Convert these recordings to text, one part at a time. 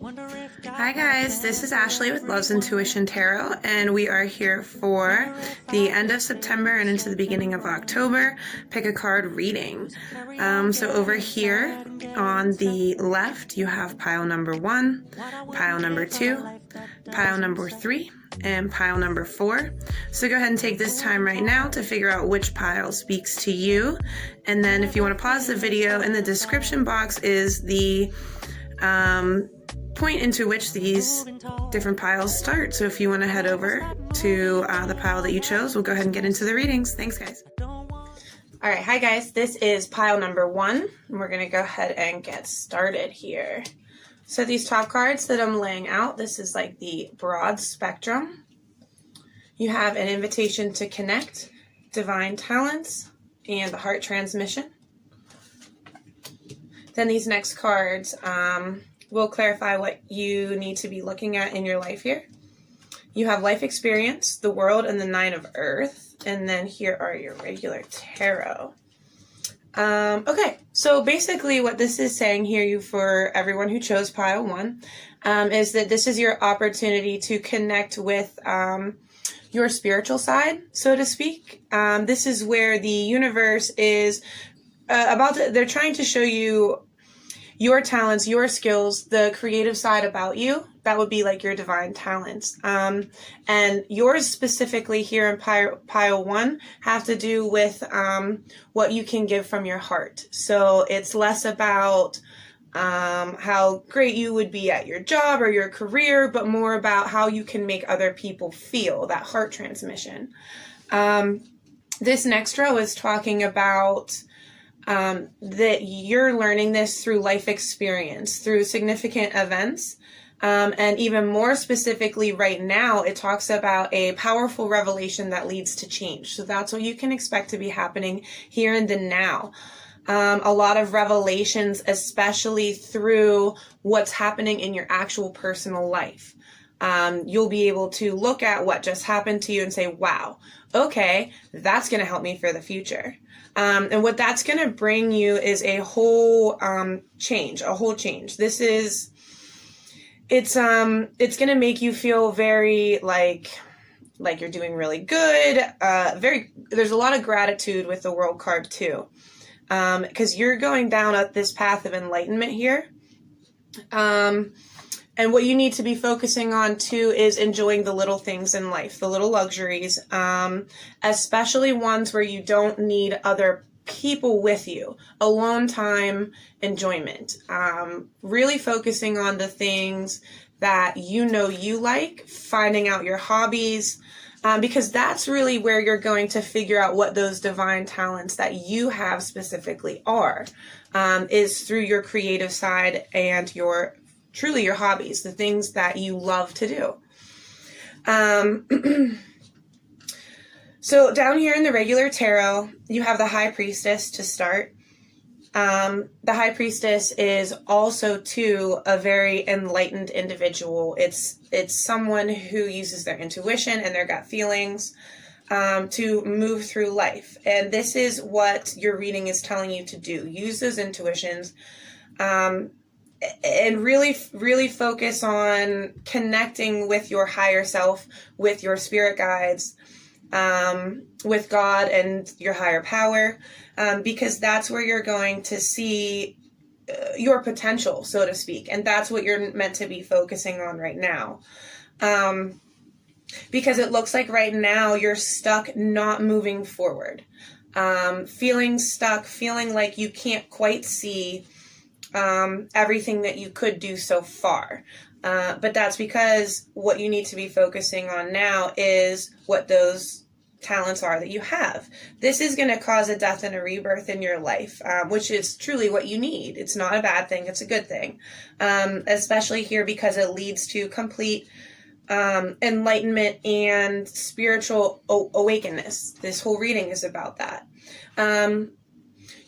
Hi guys, this is Ashley with Love's Intuition Tarot, and we are here for the end of September and into the beginning of October pick a card reading. So over here on the left you have pile number 1, pile number 2, pile number 3, and pile number 4. So go ahead and take this time right now to figure out which pile speaks to you, and then if you want to pause the video, in the description box is the point into which these different piles start. So if you want to head over to the pile that you chose, we'll go ahead and get into the readings. Thanks, guys. All right, hi guys, this is pile number 1, and we're going to go ahead and get started here. So these top cards that I'm laying out, this is like the broad spectrum. You have an invitation to connect, divine talents, and the heart transmission. Then these next cards will clarify what you need to be looking at in your life here. You have life experience, the world, and the 9 of earth. And then here are your regular tarot. Okay, so basically what this is saying here, for everyone who chose pile 1, is that this is your opportunity to connect with your spiritual side, so to speak. This is where the universe is they're trying to show you your talents, your skills, the creative side about you. That would be like your divine talents. And yours specifically here in pile 1 have to do with what you can give from your heart. So it's less about how great you would be at your job or your career, but more about how you can make other people feel, that heart transmission. This next row is talking about that you're learning this through life experience, through significant events, and even more specifically right now, it talks about a powerful revelation that leads to change. So that's what you can expect to be happening here in the now. A lot of revelations, especially through what's happening in your actual personal life. You'll be able to look at what just happened to you and say, wow, okay, that's going to help me for the future. And what that's going to bring you is a whole change. This is, it's going to make you feel very like you're doing really good. There's a lot of gratitude with the World card too, because you're going down this path of enlightenment here. And what you need to be focusing on too is enjoying the little things in life, the little luxuries, especially ones where you don't need other people with you. Alone time, enjoyment. Really focusing on the things that you like, finding out your hobbies, because that's really where you're going to figure out what those divine talents that you have specifically are, is through your creative side and truly your hobbies, the things that you love to do. So down here in the regular tarot, you have the High Priestess to start. The High Priestess is also, too, a very enlightened individual. It's someone who uses their intuition and their gut feelings to move through life. And this is what your reading is telling you to do. Use those intuitions. And really, really focus on connecting with your higher self, with your spirit guides, with God and your higher power, because that's where you're going to see your potential, so to speak. And that's what you're meant to be focusing on right now. Because it looks like right now you're stuck, not moving forward, feeling stuck, feeling like you can't quite see everything that you could do so far. But that's because what you need to be focusing on now is what those talents are that you have. This is going to cause a death and a rebirth in your life, which is truly what you need. It's not a bad thing. It's a good thing. Especially here because it leads to complete enlightenment and spiritual awakeness. This whole reading is about that.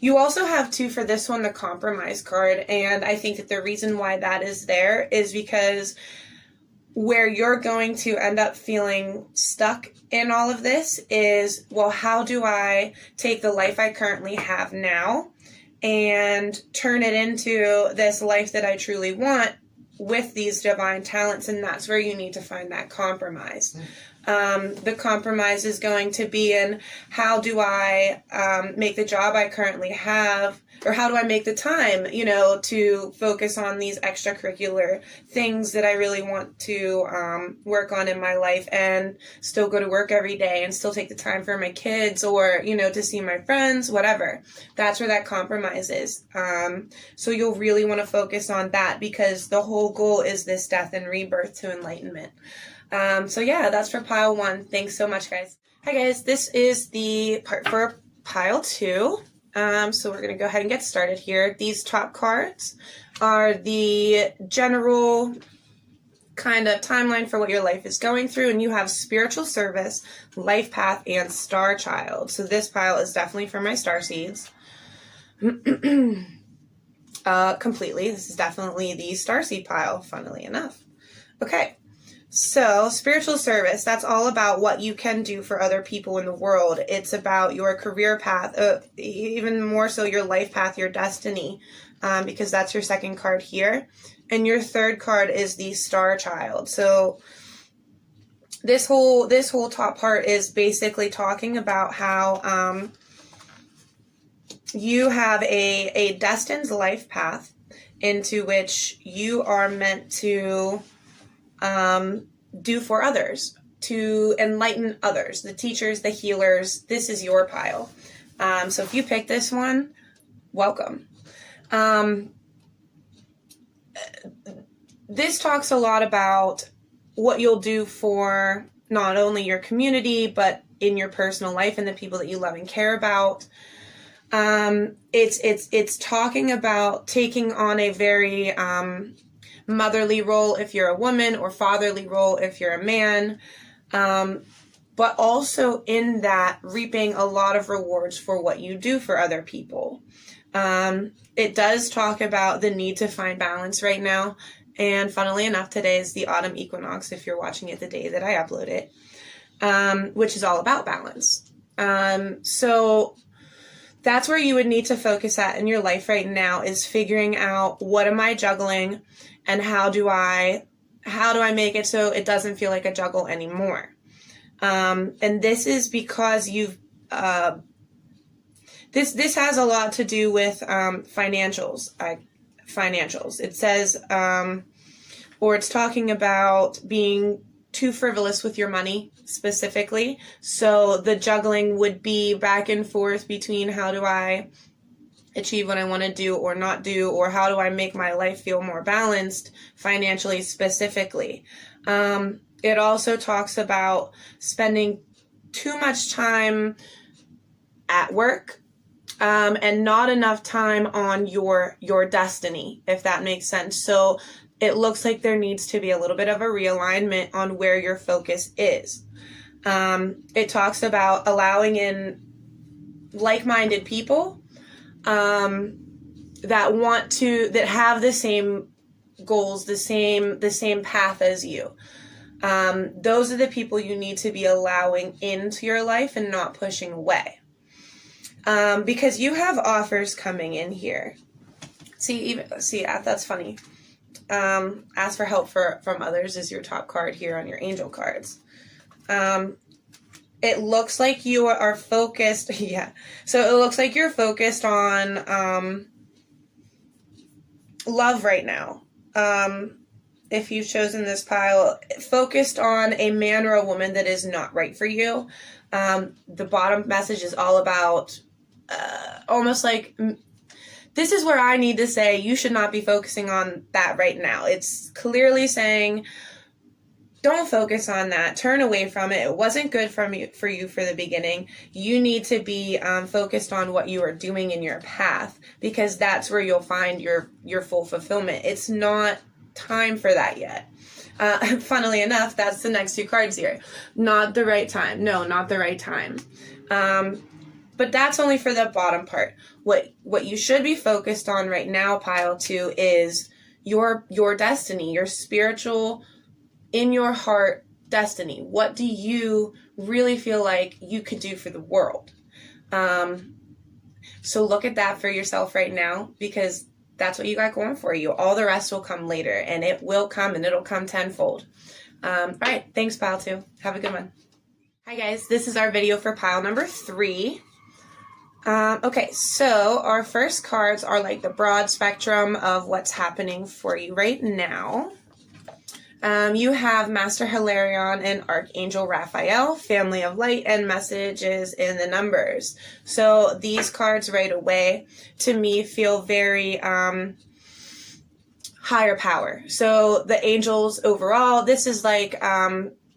You also have, too, for this one, the Compromise card, and I think that the reason why that is there is because where you're going to end up feeling stuck in all of this is, well, how do I take the life I currently have now and turn it into this life that I truly want with these divine talents, and that's where you need to find that compromise. The compromise is going to be in, how do I make the job I currently have, or how do I make the time, to focus on these extracurricular things that I really want to work on in my life, and still go to work every day and still take the time for my kids, or, to see my friends, whatever. That's where that compromise is. So you'll really want to focus on that, because the whole goal is this death and rebirth to enlightenment. So yeah, that's for pile 1. Thanks so much, guys. Hi guys, this is the part for pile 2. So we're going to go ahead and get started here. These top cards are the general kind of timeline for what your life is going through, and you have spiritual service, life path, and star child. So this pile is definitely for my star seeds. Completely. This is definitely the starseed pile, funnily enough. Okay. So, spiritual service, that's all about what you can do for other people in the world. It's about your career path, even more so your life path, your destiny, because that's your second card here. And your third card is the star child. So, this whole top part is basically talking about how you have a destined life path into which you are meant to do for others, to enlighten others, the teachers, the healers. This is your pile. So if you pick this one, welcome. This talks a lot about what you'll do for not only your community, but in your personal life and the people that you love and care about. It's talking about taking on a very motherly role if you're a woman, or fatherly role if you're a man, but also in that reaping a lot of rewards for what you do for other people. It does talk about the need to find balance right now, and funnily enough, today is the autumn equinox if you're watching it the day that I upload it, which is all about balance. So that's where you would need to focus at in your life right now, is figuring out, what am I juggling, and how do I make it so it doesn't feel like a juggle anymore? And this is because you've this has a lot to do with financials. It says, or it's talking about being too frivolous with your money specifically. So the juggling would be back and forth between, how do I achieve what I want to do or not do, or how do I make my life feel more balanced financially specifically. It also talks about spending too much time at work, and not enough time on your destiny, if that makes sense. So it looks like there needs to be a little bit of a realignment on where your focus is. It talks about allowing in like-minded people that have the same goals, the same path as you. Those are the people you need to be allowing into your life and not pushing away. Because you have offers coming in here. That's funny. Ask for help from others is your top card here on your angel cards. It looks like you are focused. Yeah. So it looks like you're focused on love right now. If you've chosen this pile, focused on a man or a woman that is not right for you. The bottom message is all about almost like, this is where I need to say you should not be focusing on that right now. It's clearly saying, don't focus on that. Turn away from it. It wasn't good for you for the beginning. You need to be focused on what you are doing in your path, because that's where you'll find your full fulfillment. It's not time for that yet. Funnily enough, that's the next two cards here. Not the right time. No, not the right time. But that's only for the bottom part. What you should be focused on right now, pile 2, is your destiny, your spiritual, in your heart destiny. What do you really feel like you could do for the world? So look at that for yourself right now, because that's what you got going for you. All the rest will come later, and it will come, and it'll come tenfold. All right, thanks, pile 2. Have a good one. Hi guys, this is our video for pile number 3. Okay, so our first cards are like the broad spectrum of what's happening for you right now. You have Master Hilarion and Archangel Raphael, Family of Light, and messages in the numbers. So these cards right away, to me, feel very higher power. So the angels overall, this is like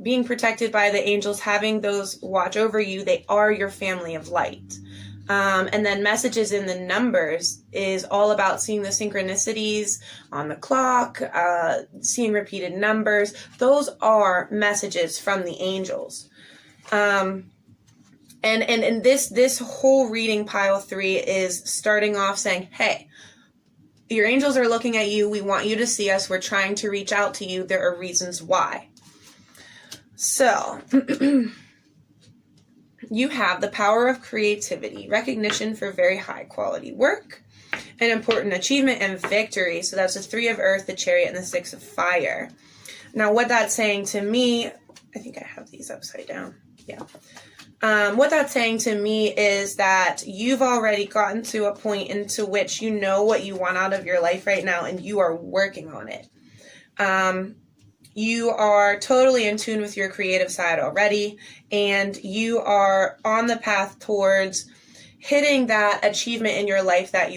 being protected by the angels, having those watch over you. They are your family of light. And then messages in the numbers is all about seeing the synchronicities on the clock, seeing repeated numbers. Those are messages from the angels. And this whole reading, pile 3, is starting off saying, hey, your angels are looking at you. We want you to see us. We're trying to reach out to you. There are reasons why. So you have the power of creativity, recognition for very high quality work, an important achievement, and victory. So that's the 3 of Earth, the Chariot, and the 6 of Fire. Now what that's saying to me, I think I have these upside down. Yeah. What that's saying to me is that you've already gotten to a point into which you know what you want out of your life right now, and you are working on it. You are totally in tune with your creative side already, and you are on the path towards hitting that achievement in your life, that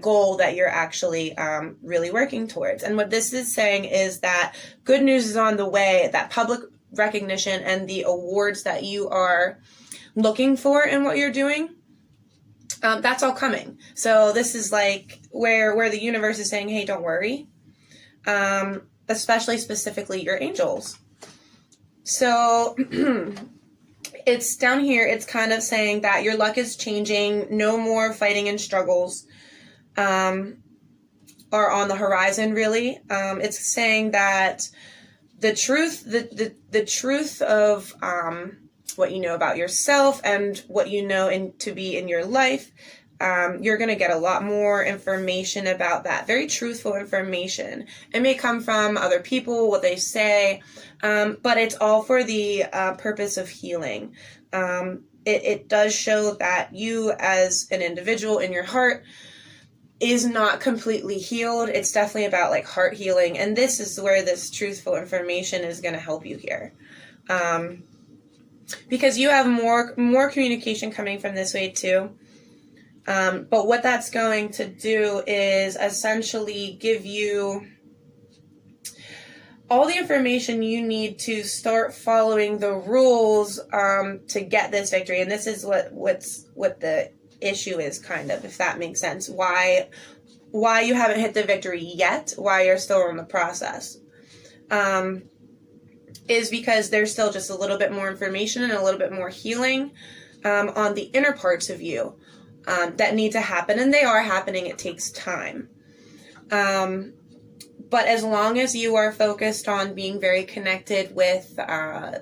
goal that you're actually really working towards. And what this is saying is that good news is on the way, that public recognition and the awards that you are looking for in what you're doing, that's all coming. So this is like where the universe is saying, hey, don't worry. Especially specifically your angels. So it's down here, it's kind of saying that your luck is changing. No more fighting and struggles are on the horizon, really. It's saying that the truth of what you know about yourself and what you know to be in your life, you're going to get a lot more information about that. Very truthful information. It may come from other people, what they say, but it's all for the purpose of healing. It does show that you as an individual in your heart is not completely healed. It's definitely about like heart healing. And this is where this truthful information is going to help you here. Because you have more communication coming from this way too. But what that's going to do is essentially give you all the information you need to start following the rules to get this victory. And this is what the issue is, kind of, if that makes sense. Why you haven't hit the victory yet, why you're still in the process, is because there's still just a little bit more information and a little bit more healing on the inner parts of you. That need to happen, and they are happening. It takes time. But as long as you are focused on being very connected with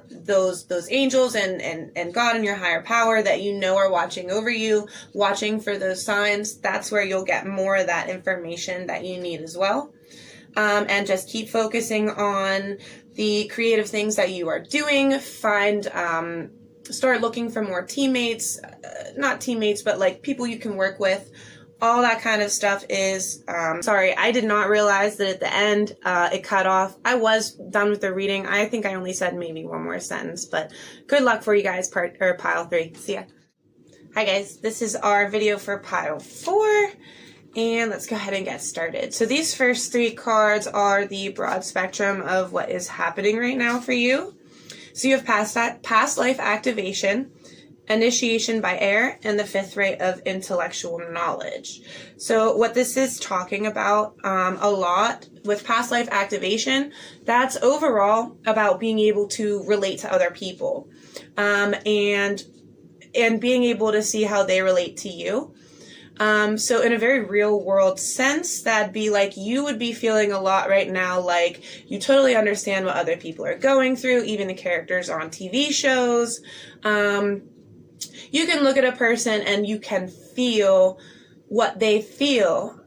those angels and God and your higher power that you know are watching over you, watching for those signs, that's where you'll get more of that information that you need as well. And just keep focusing on the creative things that you are doing. Start looking for more teammates, not teammates, but like people you can work with. All that kind of stuff is, sorry, I did not realize that at the end it cut off. I was done with the reading. I think I only said maybe one more sentence, but good luck for you guys, pile 3. See ya. Hi guys, this is our video for pile 4. And let's go ahead and get started. So these first 3 cards are the broad spectrum of what is happening right now for you. So you have past life activation, initiation by air, and the 5th rate of intellectual knowledge. So what this is talking about a lot with past life activation, that's overall about being able to relate to other people, and being able to see how they relate to you. So in a very real world sense, that'd be like you would be feeling a lot right now like you totally understand what other people are going through, even the characters on TV shows. You can look at a person and you can feel what they feel.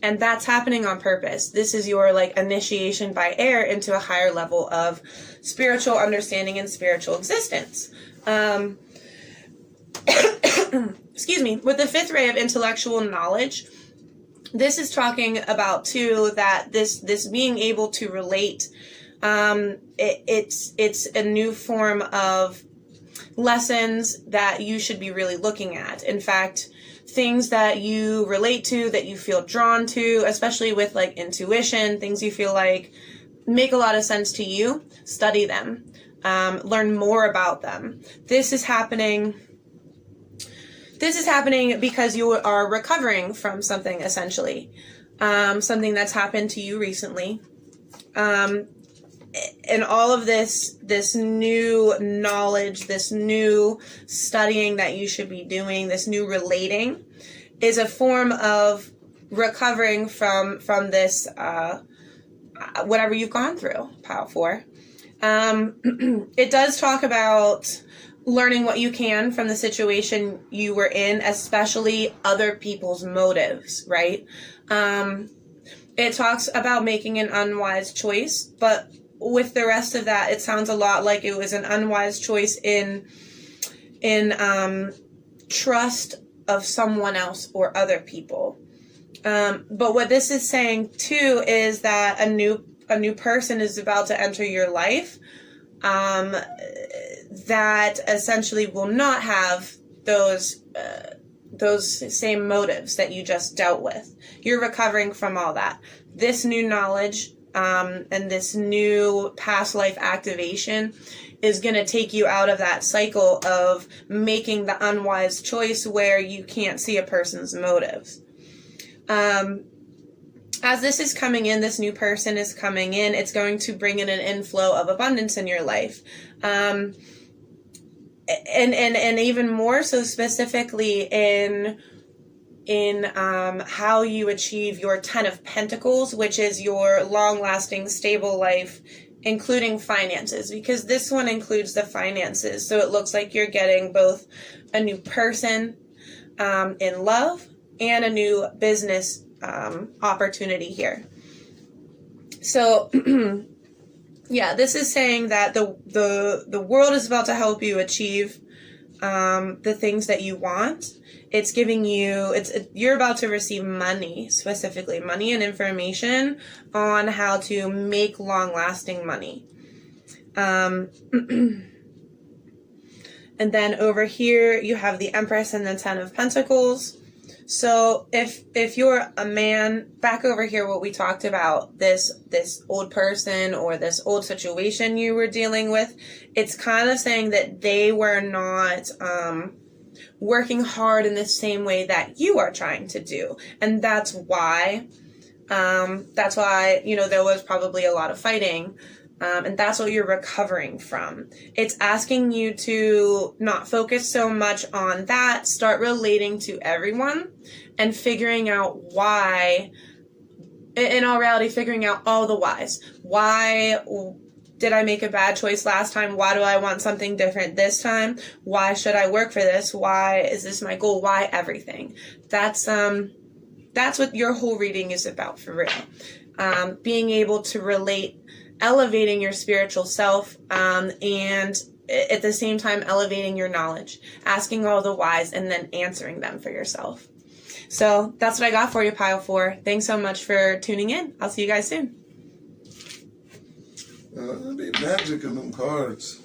And that's happening on purpose. This is your like initiation by air into a higher level of spiritual understanding and spiritual existence. Excuse me. With the fifth ray of intellectual knowledge, this is talking about too that this being able to relate. It's a new form of lessons that you should be really looking at. In fact, things that you relate to, that you feel drawn to, especially with like intuition, things you feel like make a lot of sense to you, study them, learn more about them. This is happening because you are recovering from something, essentially, something that's happened to you recently. And all of this new knowledge, this new studying that you should be doing, this new relating, is a form of recovering from this, whatever you've gone through, Pile 4. It does talk about learning what you can from the situation you were in, especially other people's motives, right? It talks about making an unwise choice, but with the rest of that, it sounds a lot like it was an unwise choice in trust of someone else or other people. But what this is saying too is that a new person is about to enter your life, that essentially will not have those same motives that you just dealt with. You're recovering from all that. This new knowledge, and this new past life activation is going to take you out of that cycle of making the unwise choice where you can't see a person's motives. As this is coming in, this new person is coming in, it's going to bring in an inflow of abundance in your life. And even more so specifically in how you achieve your 10 of Pentacles, which is your long-lasting, stable life, including finances, because this one includes the finances. So it looks like you're getting both a new person in love and a new business opportunity here. So yeah, this is saying that the world is about to help you achieve the things that you want. It's giving you, you're about to receive money, specifically money and information on how to make long-lasting money. And then over here you have the Empress and the 10 of Pentacles. So if you're a man, back over here what we talked about, this old person or this old situation you were dealing with, it's kind of saying that they were not working hard in the same way that you are trying to do. And that's why, there was probably a lot of fighting. And that's what you're recovering from. It's asking you to not focus so much on that, start relating to everyone and figuring out why, in all reality, figuring out all the whys. Why did I make a bad choice last time? Why do I want something different this time? Why should I work for this? Why is this my goal? Why everything? That's what your whole reading is about, for real. Being able to relate, elevating your spiritual self, and at the same time elevating your knowledge, asking all the whys and then answering them for yourself. So that's what I got for you, Pile 4. Thanks so much for tuning in. I'll see you guys soon. That'd be magic in them cards.